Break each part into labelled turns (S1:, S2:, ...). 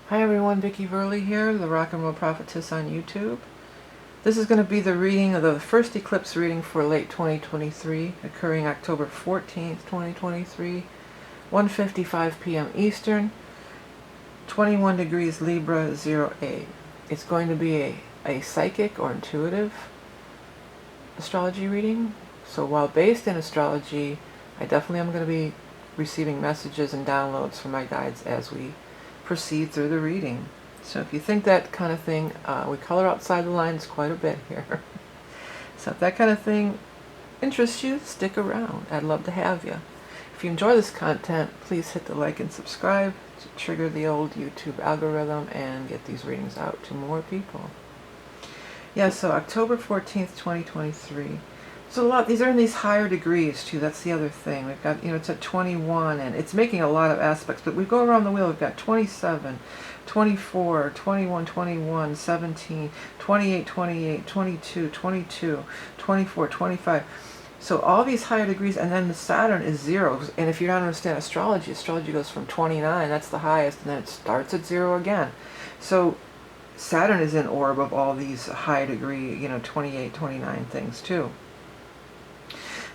S1: Hi everyone, Vickieverlie here, the Rock and Roll Prophetess on YouTube. This is going to be the reading of the first eclipse reading for late 2023, occurring October 14th, 2023, 1:55 p.m. Eastern, 21 degrees Libra, 08. It's going to be a psychic or intuitive astrology reading. So while based in astrology, I definitely am going to be receiving messages and downloads from my guides as we proceed through the reading. So if you think that kind of thing, we color outside the lines quite a bit here. So if that kind of thing interests you, stick around. I'd love to have you. If you enjoy this content, please hit the like and subscribe to trigger the old YouTube algorithm and get these readings out to more people. Yeah, so October 14th, 2023. So a lot, these are in these higher degrees too, that's the other thing. We've got, it's at 21 and it's making a lot of aspects, but we go around the wheel, we've got 27, 24, 21, 21, 17, 28, 28, 22, 22, 24, 25. So all these higher degrees, and then the Saturn is 0. And if you don't understand astrology, astrology goes from 29, that's the highest, and then it starts at 0 again. So Saturn is in orb of all these high degree, 28, 29 things too.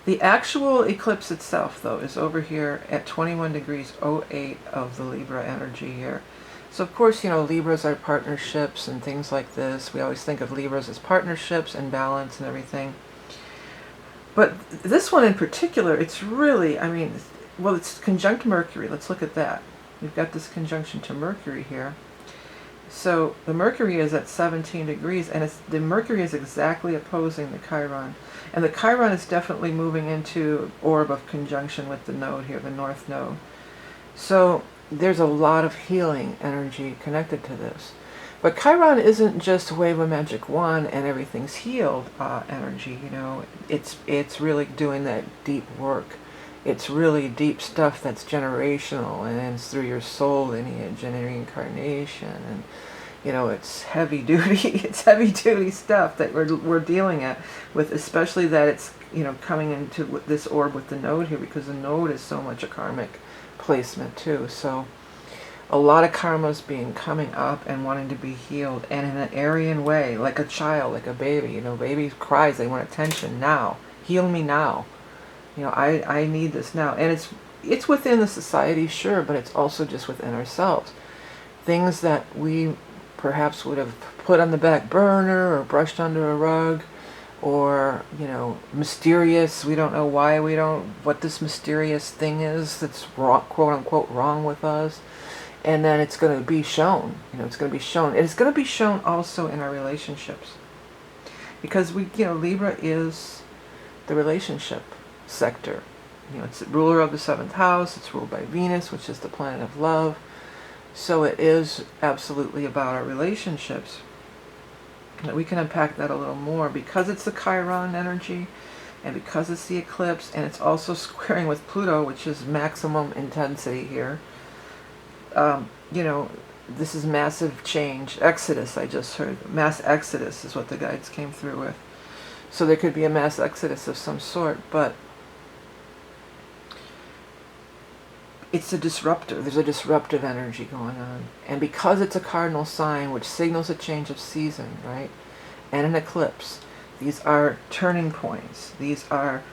S1: The actual eclipse itself, though, is over here at 21 degrees 08 of the Libra energy here. So, of course, Libras are partnerships and things like this. We always think of Libras as partnerships and balance and everything. But this one in particular, it's really, well, it's conjunct Mercury. Let's look at that. We've got this conjunction to Mercury here. So the Mercury is at 17 degrees, and the Mercury is exactly opposing the Chiron. And the Chiron is definitely moving into orb of conjunction with the node here, the North Node. So there's a lot of healing energy connected to this. But Chiron isn't just wave a magic wand and everything's healed energy, It's really doing that deep work. It's really deep stuff that's generational, and it's through your soul lineage and reincarnation, and it's heavy duty. It's heavy duty stuff that we're dealing with, especially that it's coming into this orb with the node here, because the node is so much a karmic placement too. So a lot of karma's coming up and wanting to be healed, and in an Aryan way, like a child, like a baby. Baby cries, they want attention now. Heal me now. I need this now. And it's within the society, sure, but it's also just within ourselves. Things that we perhaps would have put on the back burner or brushed under a rug, or, mysterious. We don't know why what this mysterious thing is that's wrong, quote unquote, wrong with us. And then it's going to be shown, it's going to be shown. And it's going to be shown also in our relationships. Because Libra is the relationship sector. It's the ruler of the 7th house. It's ruled by Venus, which is the planet of love. So it is absolutely about our relationships. We can unpack that a little more because it's the Chiron energy, and because it's the eclipse, and it's also squaring with Pluto, which is maximum intensity here. This is massive change. Exodus, I just heard. Mass exodus is what the guides came through with. So there could be a mass exodus of some sort, but it's a disruptor. There's a disruptive energy going on. And because it's a cardinal sign, which signals a change of season, right? And an eclipse, these are turning points. These are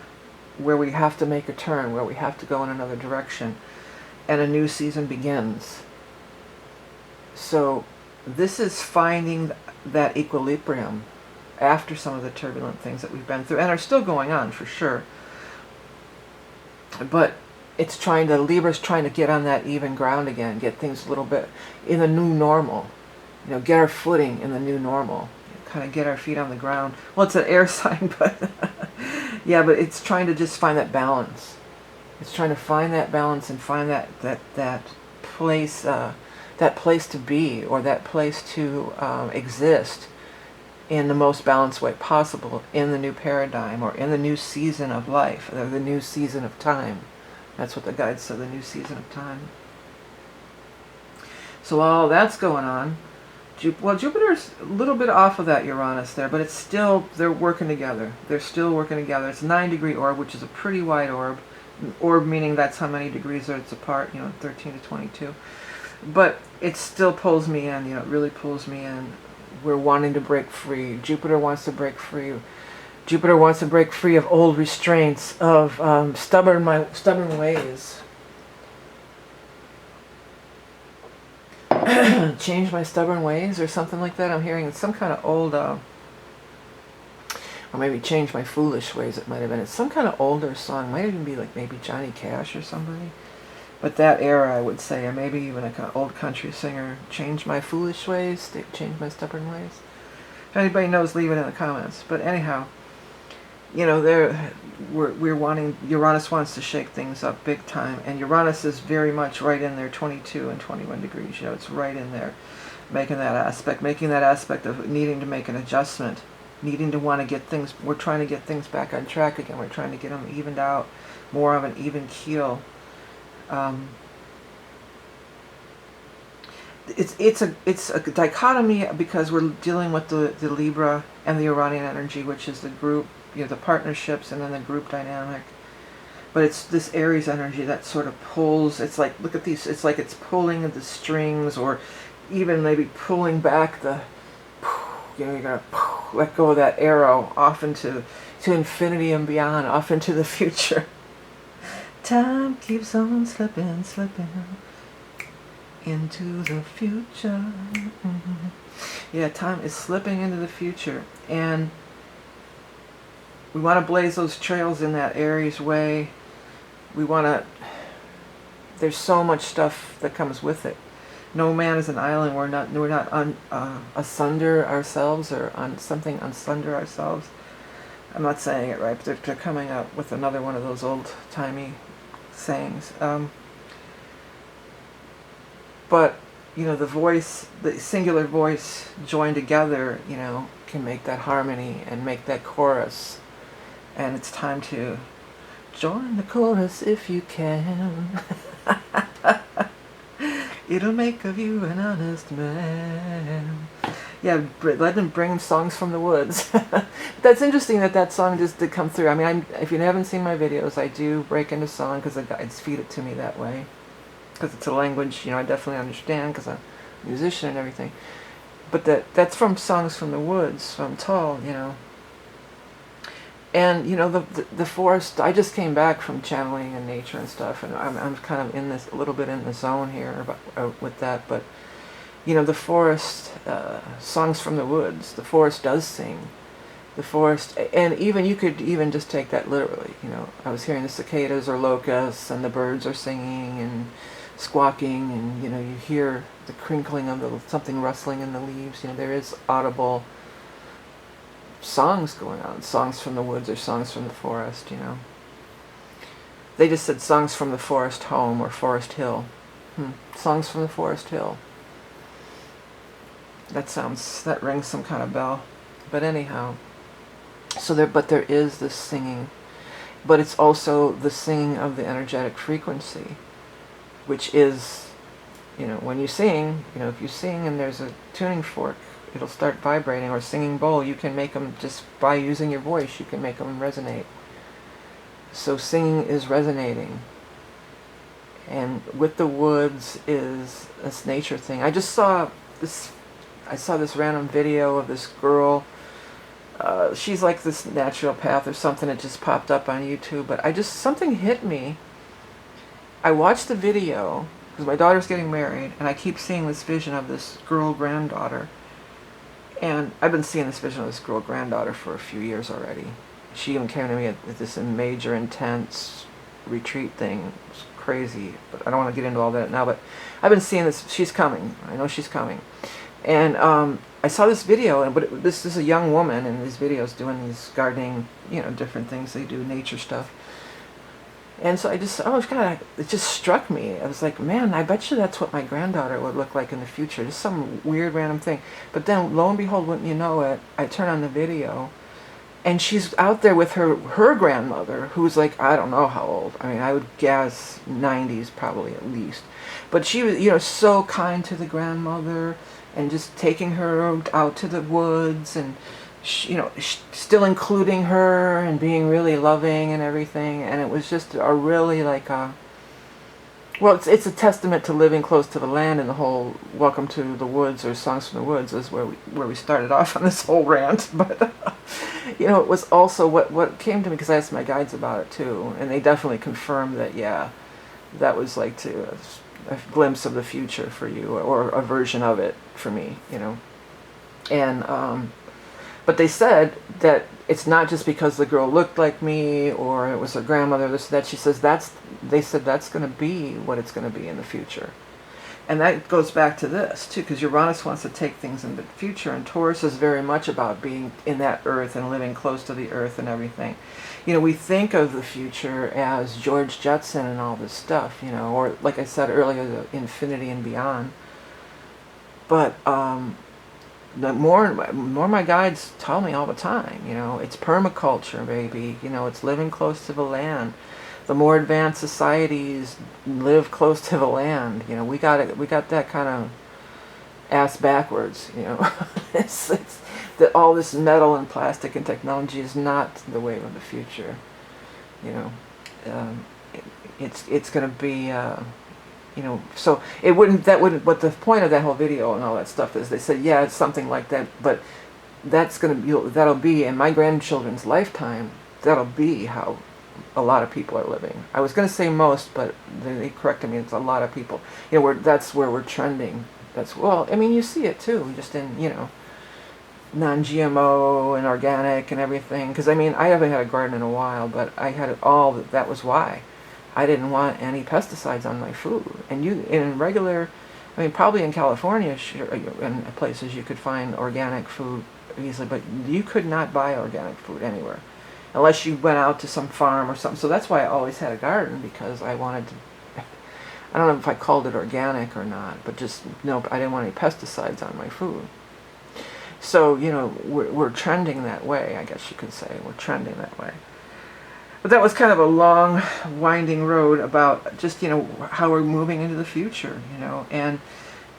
S1: where we have to make a turn, where we have to go in another direction, and a new season begins. So this is finding that equilibrium after some of the turbulent things that we've been through, and are still going on for sure. But Libra's trying to get on that even ground again, get things a little bit in the new normal, get our footing in the new normal, kind of get our feet on the ground. Well, it's an air sign, but yeah, but it's trying to just find that balance. It's trying to find that balance and find that place, that place to be, or that place to exist in the most balanced way possible in the new paradigm, or in the new season of life, or the new season of time. That's what the guides say, the new season of time. So all that's going on. Well, Jupiter's a little bit off of that Uranus there, but it's still, they're working together. They're still working together. It's a 9-degree orb, which is a pretty wide orb. Orb meaning that's how many degrees it's apart, 13 to 22. But it still pulls me in, you know, it really pulls me in. We're wanting to break free. Jupiter wants to break free. Jupiter wants to break free of old restraints, of stubborn ways. Change my stubborn ways or something like that. I'm hearing some kind of old, or maybe change my foolish ways, it might have been. It's some kind of older song. Might even be like maybe Johnny Cash or somebody. But that era, I would say, or maybe even an old country singer. Change my foolish ways, change my stubborn ways. If anybody knows, leave it in the comments. But anyhow, you know, we're wanting, Uranus wants to shake things up big time, and Uranus is very much right in there, 22 and 21 degrees, you know, it's right in there, making that aspect of needing to make an adjustment, needing to want to get things, we're trying to get things back on track again, we're trying to get them evened out, more of an even keel. It's a dichotomy because we're dealing with the Libra and the Uranian energy, which is the group, you know, the partnerships and then the group dynamic. But it's this Aries energy that sort of pulls, it's like, look at these, it's like it's pulling at the strings, or even maybe pulling back the, you know, you're going to let go of that arrow off into infinity and beyond, off into the future. Time keeps on slipping, slipping into the future. Yeah, time is slipping into the future, and we want to blaze those trails in that Aries way. We want to, there's so much stuff that comes with it. No man is an island. We're not asunder ourselves, or on something unsunder ourselves. I'm not saying it right, but they're coming up with another one of those old-timey sayings. But, you know, the voice, the singular voice joined together, you know, can make that harmony and make that chorus. And it's time to join the chorus if you can. It'll make of you an honest man. Yeah, let them bring songs from the woods. That's interesting that song just did come through. I mean, if you haven't seen my videos, I do break into song because the guides feed it to me that way. Because it's a language, you know, I definitely understand because I'm a musician and everything. But that's from Songs from the Woods, from Tull, you know. And, you know, the forest, I just came back from channeling and nature and stuff, and I'm kind of in this, a little bit in the zone here with that, but, you know, the forest, Songs from the Woods, the forest does sing. The forest, and even, you could even just take that literally, you know. I was hearing the cicadas or locusts, and the birds are singing and squawking, and, you know, you hear the crinkling of something rustling in the leaves, you know, there is audible songs going on, songs from the woods or songs from the forest, you know. They just said songs from the forest home or forest hill. Songs from the forest hill. That rings some kind of bell. But anyhow, but there is this singing, but it's also the singing of the energetic frequency, which is, you know, when you sing, you know, if you sing and there's a tuning fork, it'll start vibrating, or singing bowl, you can make them, just by using your voice, you can make them resonate. So singing is resonating. And with the woods is this nature thing. I saw this random video of this girl. She's like this naturopath or something. It just popped up on YouTube, but something hit me. I watched the video because my daughter's getting married, and I keep seeing this vision of this girl granddaughter. And I've been seeing this vision of this girl granddaughter for a few years already. She even came to me at this major, intense retreat thing. It's crazy, but I don't want to get into all that now. But I've been seeing this. She's coming. I know she's coming. And I saw this video, but this is a young woman in these videos doing these gardening, you know, different things. They do nature stuff. And so it just struck me. I was like, man, I bet you that's what my granddaughter would look like in the future. Just some weird random thing. But then, lo and behold, wouldn't you know it, I turn on the video, and she's out there with her grandmother, who's like, I don't know how old. I mean, I would guess 90s probably at least. But she was, you know, so kind to the grandmother, and just taking her out to the woods, and you know, still including her and being really loving and everything. And it was just a really like Well, it's a testament to living close to the land, and the whole "Welcome to the Woods" or "Songs from the Woods" is where we started off on this whole rant. But you know, it was also what came to me, because I asked my guides about it too, and they definitely confirmed that, yeah, that was like a glimpse of the future for you, or a version of it for me, you know. And but they said that it's not just because the girl looked like me or it was her grandmother, this, that. She says they said that's going to be what it's going to be in the future. And that goes back to this, too, because Uranus wants to take things into the future, and Taurus is very much about being in that earth and living close to the earth and everything. You know, we think of the future as George Jetson and all this stuff, you know, or like I said earlier, the infinity and beyond. But the more my guides tell me all the time, you know, it's permaculture, baby. You know, it's living close to the land. The more advanced societies live close to the land. You know, we got that kind of ass backwards. You know, it's that all this metal and plastic and technology is not the wave of the future. You know, it's going to be. You know, so what the point of that whole video and all that stuff is, they said, yeah, it's something like that, but that'll be in my grandchildren's lifetime, that'll be how a lot of people are living. I was going to say most, but they corrected me, it's a lot of people. You know, that's where we're trending. Well, I mean, you see it too, just in, you know, non-GMO and organic and everything. Because, I mean, I haven't had a garden in a while, but I had it all, that was why. I didn't want any pesticides on my food. And in regular, I mean, probably in California, sure, in places you could find organic food easily, but you could not buy organic food anywhere unless you went out to some farm or something. So that's why I always had a garden, because I wanted to, I don't know if I called it organic or not, but just, no, I didn't want any pesticides on my food. So, you know, we're trending that way, I guess you could say. We're trending that way. But that was kind of a long, winding road about just, you know, how we're moving into the future, you know, and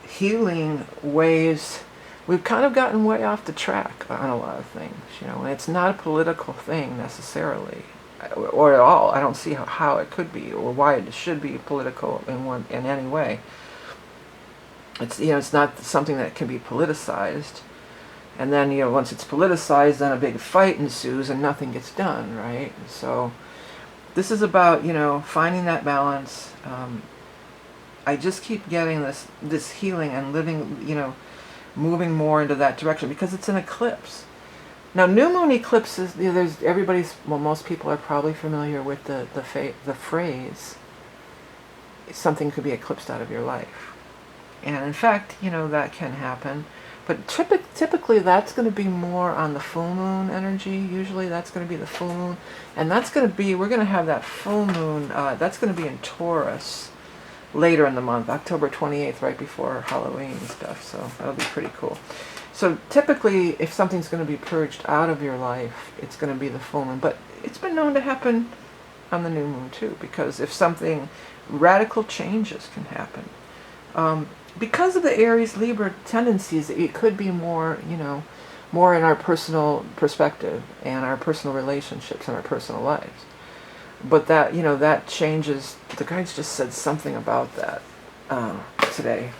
S1: healing ways. We've kind of gotten way off the track on a lot of things, you know, and it's not a political thing necessarily, or at all. I don't see how it could be, or why it should be political in any way. It's, you know, it's not something that can be politicized. And then, you know, once it's politicized, then a big fight ensues and nothing gets done, right? So this is about, you know, finding that balance. I just keep getting this healing and living, you know, moving more into that direction, because it's an eclipse. Now, new moon eclipses, you know, most people are probably familiar with the phrase, something could be eclipsed out of your life. And in fact, you know, that can happen. But typically that's going to be more on the full moon energy. Usually that's going to be the full moon. And that's going to be, we're going to have that full moon, that's going to be in Taurus later in the month, October 28th, right before Halloween and stuff. So that'll be pretty cool. So typically, if something's going to be purged out of your life, it's going to be the full moon. But it's been known to happen on the new moon too, because if something, radical changes can happen. Because of the Aries Libra tendencies, it could be more, you know, more in our personal perspective and our personal relationships and our personal lives. But that, you know, that changes. The guides just said something about that today.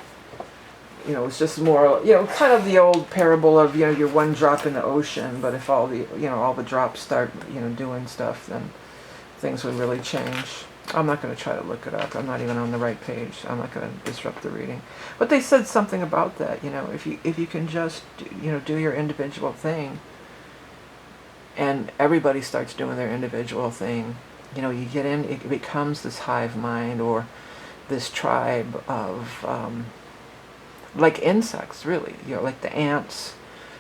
S1: You know, it's just more, you know, kind of the old parable of, you know, you're one drop in the ocean, but if all the, you know, all the drops start, you know, doing stuff, then things would really change. I'm not going to try to look it up. I'm not even on the right page. I'm not going to disrupt the reading. But they said something about that, you know, if you can just, you know, do your individual thing, and everybody starts doing their individual thing, you know, you get in, it becomes this hive mind, or this tribe of, like insects, really, you know, like the ants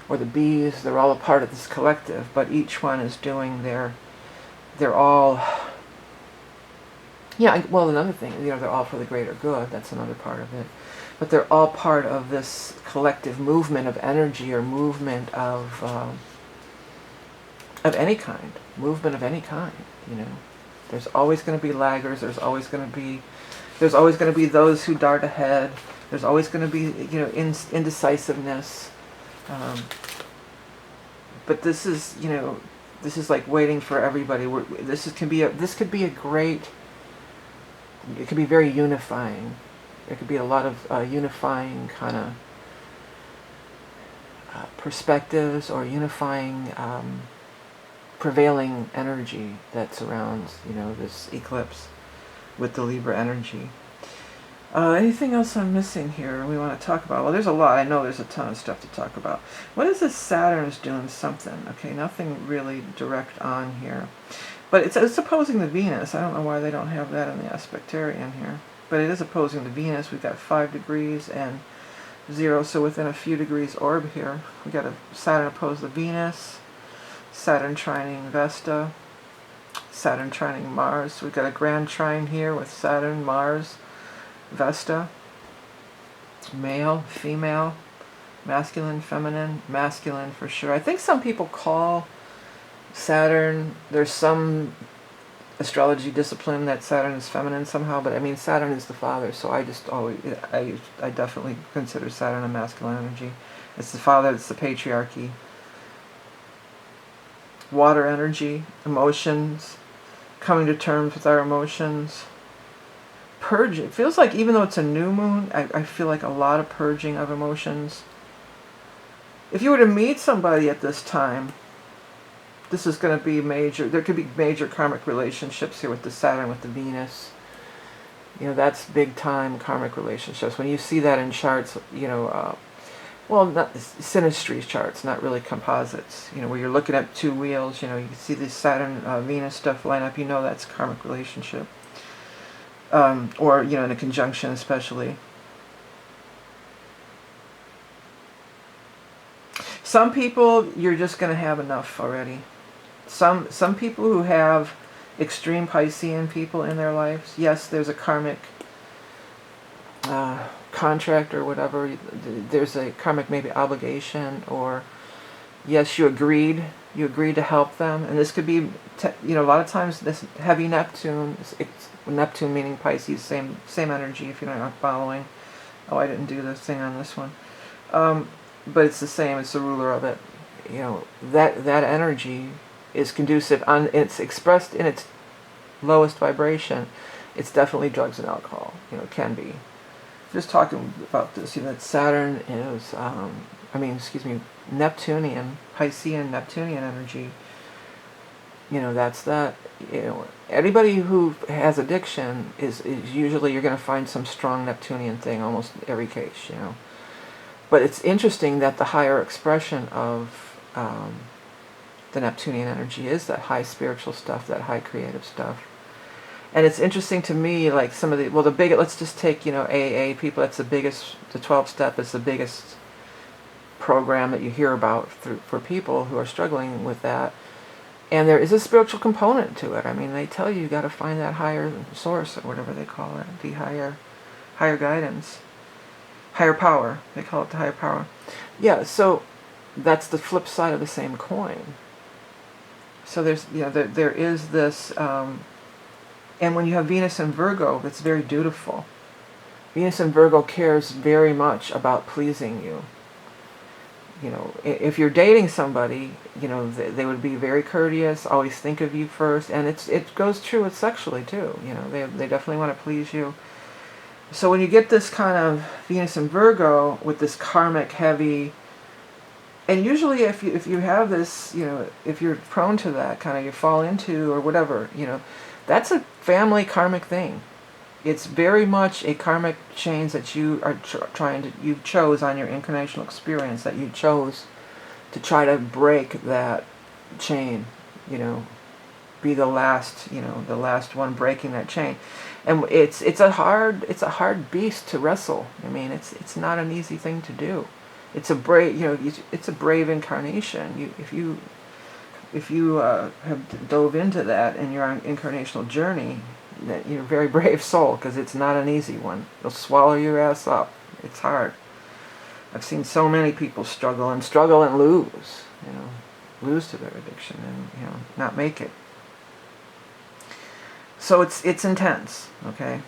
S1: or the bees. They're all a part of this collective, but each one is doing they're all, yeah, well, another thing, you know, they're all for the greater good. That's another part of it. But they're all part of this collective movement of energy, or movement of any kind. Movement of any kind, you know. There's always going to be laggers. There's always going to be those who dart ahead. There's always going to be, you know, indecisiveness. But this is, you know, this is like waiting for everybody. This could be a great it could be very unifying. There could be a lot of unifying kind of perspectives, or unifying prevailing energy that surrounds, this eclipse with the Libra energy. Anything else I'm missing here we want to talk about? Well, there's a lot. I know there's a ton of stuff to talk about. What is this? Saturn's doing something. Okay, nothing really direct on here. But it's opposing the Venus. I don't know why they don't have that in the aspectarian here. But it is opposing the Venus. We've got 5 degrees and 0, so within a few degrees orb here. We got a Saturn opposed the Venus, Saturn trining Vesta, Saturn trining Mars. So we've got a grand trine here with Saturn, Mars, Vesta, male, female, masculine, feminine, masculine for sure. I think some people call Saturn, there's some astrology discipline that Saturn is feminine somehow, but I mean Saturn is the father, so I definitely consider Saturn a masculine energy. It's the father, it's the patriarchy. Water energy, emotions, coming to terms with our emotions. Purge, it feels like even though it's a new moon, I feel like a lot of purging of emotions. If you were to meet somebody at this time, this is going to be major. There could be major karmic relationships here with the Saturn, with the Venus. That's big time karmic relationships. When you see that in charts, well, not synastry charts, not really composites. Where you're looking at 2 wheels, you can see this Saturn, Venus stuff line up. That's karmic relationship. Or, in a conjunction especially. Some people, you're just going to have enough already. Some people who have extreme Piscean people in their lives, yes, there's a karmic contract or whatever. There's a karmic maybe obligation, or yes, you agreed to help them. And this could be, a lot of times this heavy Neptune, it's Neptune meaning Pisces, same energy if you're not following. Oh, I didn't do this thing on this one. But it's the same, it's the ruler of it. That energy is conducive, it's expressed in its lowest vibration. It's definitely drugs and alcohol, can be. Just talking about this, that Saturn is, Neptunian, Piscean Neptunian energy. That's that. Anybody who has addiction is usually, you're going to find some strong Neptunian thing, almost every case, But it's interesting that the higher expression of the Neptunian energy is that high spiritual stuff, that high creative stuff. And it's interesting to me, like some of let's just take, AA people, that's the biggest, the 12-step is the biggest program that you hear about for people who are struggling with that. And there is a spiritual component to it. I mean, they tell you got to find that higher source, or whatever they call it, the higher guidance. Higher power. They call it the higher power. Yeah, so that's the flip side of the same coin. So there's, there is this, and when you have Venus in Virgo, it's very dutiful. Venus in Virgo cares very much about pleasing you. If you're dating somebody, they would be very courteous, always think of you first, and it goes true with sexually too. They definitely want to please you. So when you get this kind of Venus in Virgo with this karmic heavy, and usually if you have this, if you're prone to that kind of, you fall into or whatever, that's a family karmic thing. It's very much a karmic chains that you are you chose on your incarnational experience, that you chose to try to break that chain, be the last, the last one breaking that chain. And it's a hard beast to wrestle. I mean, it's not an easy thing to do. It's a brave, it's a brave incarnation. If you have dove into that in your incarnational journey, that you're a very brave soul, because it's not an easy one. It'll swallow your ass up. It's hard. I've seen so many people struggle and lose, lose to their addiction and not make it. So it's intense, okay?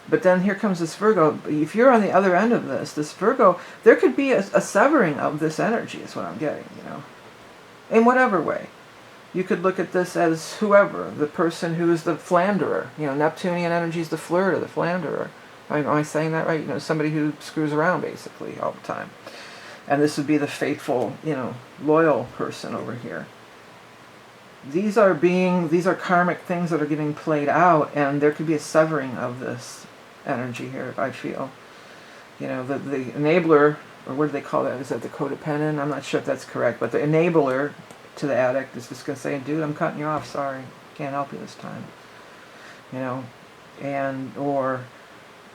S1: But then here comes this Virgo. If you're on the other end of this Virgo, there could be a severing of this energy is what I'm getting, in whatever way. You could look at this as whoever, the person who is the philanderer. You know, Neptunian energy is the flirter, the philanderer. Am I saying that right? You know, somebody who screws around basically all the time. And this would be the faithful, you know, loyal person over here. These are karmic things that are getting played out, and there could be a severing of this energy here, I feel. You know, the enabler, or what do they call that? Is that the codependent? I'm not sure if that's correct, but the enabler to the addict is just going to say, dude, I'm cutting you off, sorry, can't help you this time. You know, and, or,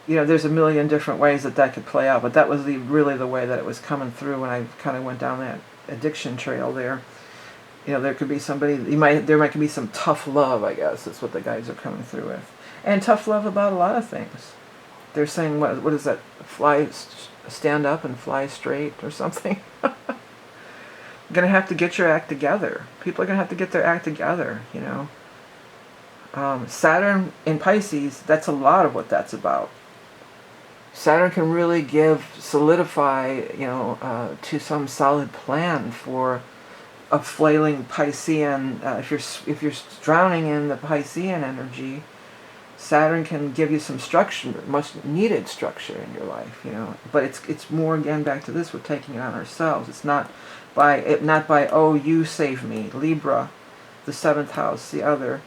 S1: you know, there's a million different ways that could play out, but that was really the way that it was coming through when I kind of went down that addiction trail there. You know, there could be somebody, there might be some tough love, I guess, is what the guys are coming through with. And tough love about a lot of things. They're saying, what is that, stand up and fly straight or something? You're going to have to get your act together. People are going to have to get their act together, you know. Saturn in Pisces, that's a lot of what that's about. Saturn can really solidify, you know, to some solid plan for a flailing Piscean. If you're drowning in the Piscean energy, Saturn can give you some structure, much needed structure in your life, you know. But it's more, again, back to this, we're taking it on ourselves. It's not by oh, you save me, Libra, the 7th house, the other,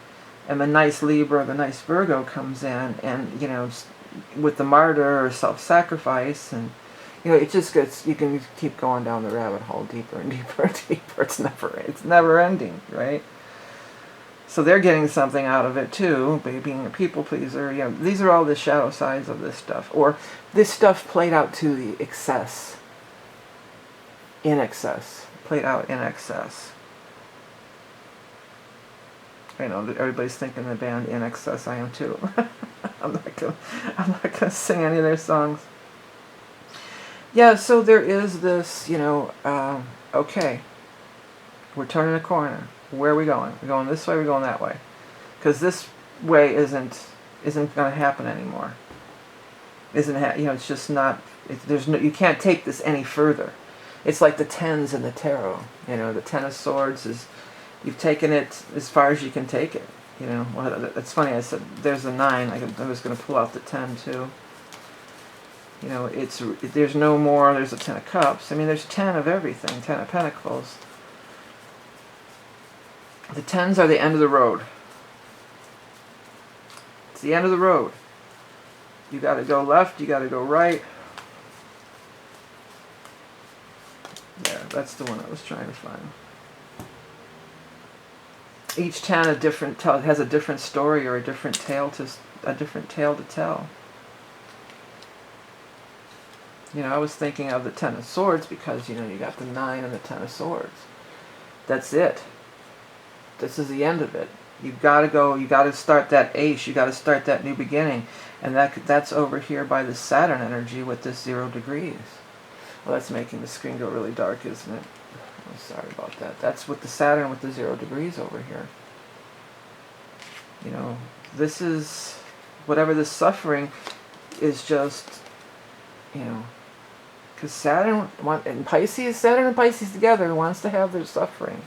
S1: and the nice Libra, the nice Virgo comes in, and, you know, with the martyr or self-sacrifice, and, you know, it just gets, you can keep going down the rabbit hole deeper and deeper and deeper. It's never ending, right? So they're getting something out of it too, by being a people pleaser. You know, these are all the shadow sides of this stuff, or this stuff played out to the excess, played out in excess. I know that everybody's thinking the band In Excess. I am too. I'm not gonna sing any of their songs. Yeah, so there is this, you know, okay, we're turning a corner. Where are we going? We're going this way, we're going that way. Because this way isn't going to happen anymore. You know, it's just not, you can't take this any further. It's like the tens in the tarot. You know, the 10 of swords is, you've taken it as far as you can take it. You know, well, it's funny, I said, there's a 9, I was going to pull out the 10 too. You know, there's no more, there's a 10 of cups. I mean, there's 10 of everything, 10 of pentacles. The 10s are the end of the road. It's the end of the road. You got to go left, you got to go right. Yeah, that's the one I was trying to find. Each 10 has a different story or a different tale to tell. You know, I was thinking of the 10 of swords because, you know, you got the 9 and the 10 of swords. That's it. This is the end of it. You've got to go, you got to start that ace, you got to start that new beginning. And that's over here by the Saturn energy with this 0 degrees. Well, that's making the screen go really dark, isn't it? I'm sorry about that. That's with the Saturn with the 0 degrees over here. You know, this is, whatever this suffering is just, you know, because Saturn and Pisces together wants to have their suffering.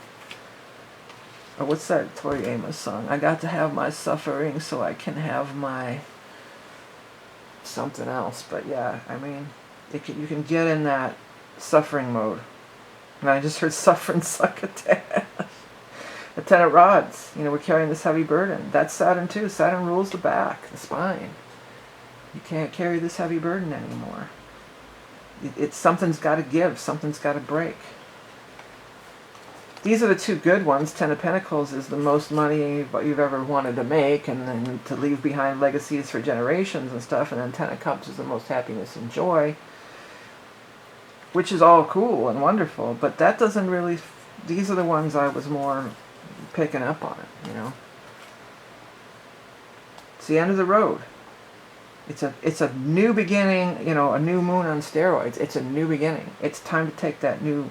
S1: Or what's that Tori Amos song? I got to have my suffering so I can have my something else. But yeah, I mean, you can get in that suffering mode. And I just heard suffering suck a dash. The 10 of rods. You know, we're carrying this heavy burden. That's Saturn too. Saturn rules the back, the spine. You can't carry this heavy burden anymore. Something's got to give. Something's got to break. These are the two good ones. 10 of Pentacles is the most money you've ever wanted to make, and then to leave behind legacies for generations and stuff. And then 10 of Cups is the most happiness and joy, which is all cool and wonderful. But that doesn't really. These are the ones I was more picking up on it. You know, it's the end of the road. It's a new beginning. You know, a new moon on steroids. It's a new beginning. It's time to take that new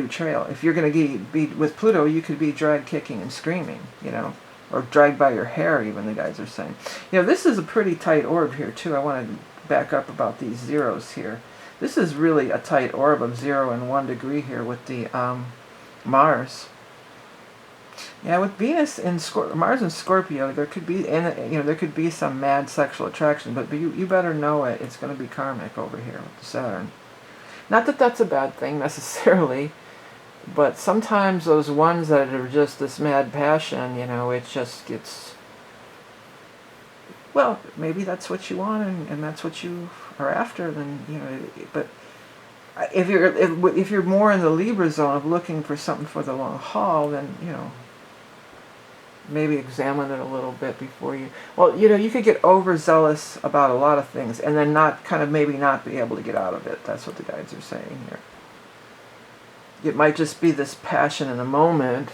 S1: trail. If you're going to be with Pluto, you could be dragged kicking and screaming, you know, or dragged by your hair, even, the guys are saying. You know, this is a pretty tight orb here too. I want to back up about these zeros here. This is really a tight orb of 0 and 1 degree here with the Mars. Yeah, with Venus in Mars in Scorpio, there could be, and there could be some mad sexual attraction, but you better know it. It's going to be karmic over here with Saturn. Not that that's a bad thing necessarily, but sometimes those ones that are just this mad passion, it just gets. Well, maybe that's what you want, and that's what you are after. Then but if you're more in the Libra zone of looking for something for the long haul, then maybe examine it a little bit before you. Well, you could get overzealous about a lot of things, and then maybe not be able to get out of it. That's what the guides are saying here. It might just be this passion in the moment,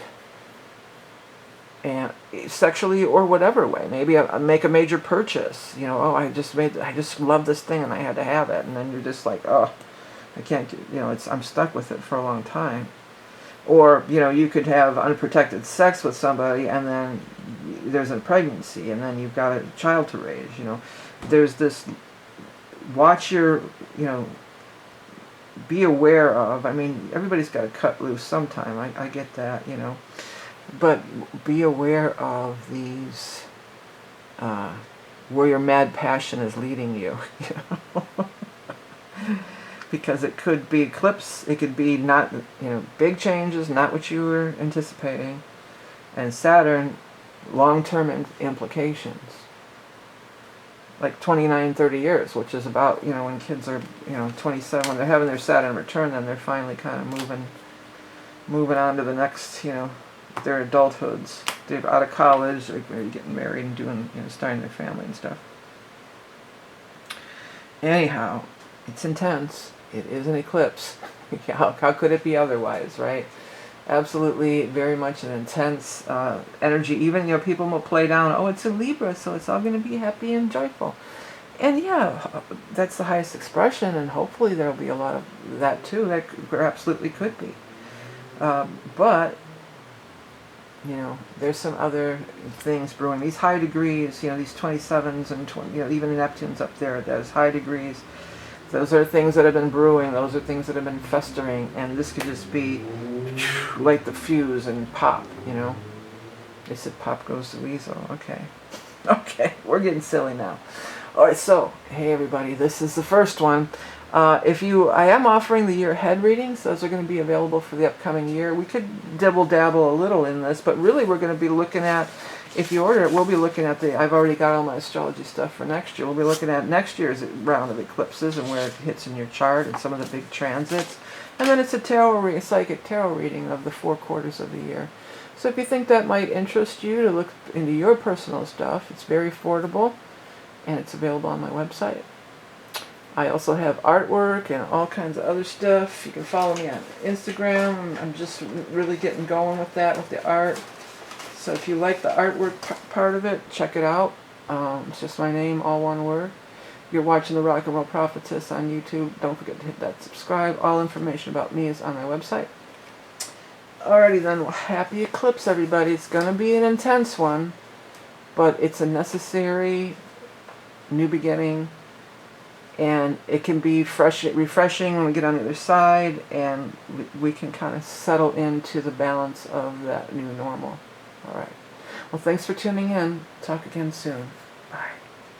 S1: and sexually or whatever way. Maybe I make a major purchase. I just love this thing and I had to have it, and then you're just like, oh, I can't. I'm stuck with it for a long time. Or you could have unprotected sex with somebody, and then there's a pregnancy, and then you've got a child to raise. There's this. Watch your. Be aware of. Everybody's got to cut loose sometime. I get that. But be aware of these, where your mad passion is leading you, because it could be eclipse, it could be not, big changes, not what you were anticipating, and Saturn, long-term implications, like 29, 30 years, which is about, when kids are, 27, when they're having their Saturn return, then they're finally kind of moving on to the next, their adulthoods. They're out of college, they're getting married and doing, starting their family and stuff. Anyhow, it's intense. It is an eclipse. How could it be otherwise, right? Absolutely, very much an intense energy. Even, people will play down, oh, it's a Libra, so it's all going to be happy and joyful. And yeah, that's the highest expression, and hopefully there'll be a lot of that too. That absolutely could be. But there's some other things brewing. These high degrees, these 27s and 20, even Neptune's up there. There's high degrees. Those are things that have been brewing. Those are things that have been festering. And this could just be light the fuse and pop, They said pop goes the weasel. Okay. Okay, we're getting silly now. All right, so, hey everybody, this is the first one. I am offering the year ahead readings. Those are going to be available for the upcoming year. We could dibble-dabble a little in this, but really we're going to be looking at, if you order it, we'll be looking at I've already got all my astrology stuff for next year. We'll be looking at next year's round of eclipses and where it hits in your chart and some of the big transits. And then it's a psychic tarot reading of the 4 quarters of the year. So if you think that might interest you to look into your personal stuff, it's very affordable, and it's available on my website. I also have artwork and all kinds of other stuff. You can follow me on Instagram. I'm just really getting going with that, with the art. So if you like the artwork part of it, check it out. It's just my name, all one word. If you're watching the Rock and Roll Prophetess on YouTube, don't forget to hit that subscribe. All information about me is on my website. Alrighty then, well, happy eclipse everybody. It's going to be an intense one, but it's a necessary new beginning. And it can be refreshing when we get on the other side, and we can kind of settle into the balance of that new normal. All right. Well, thanks for tuning in. Talk again soon.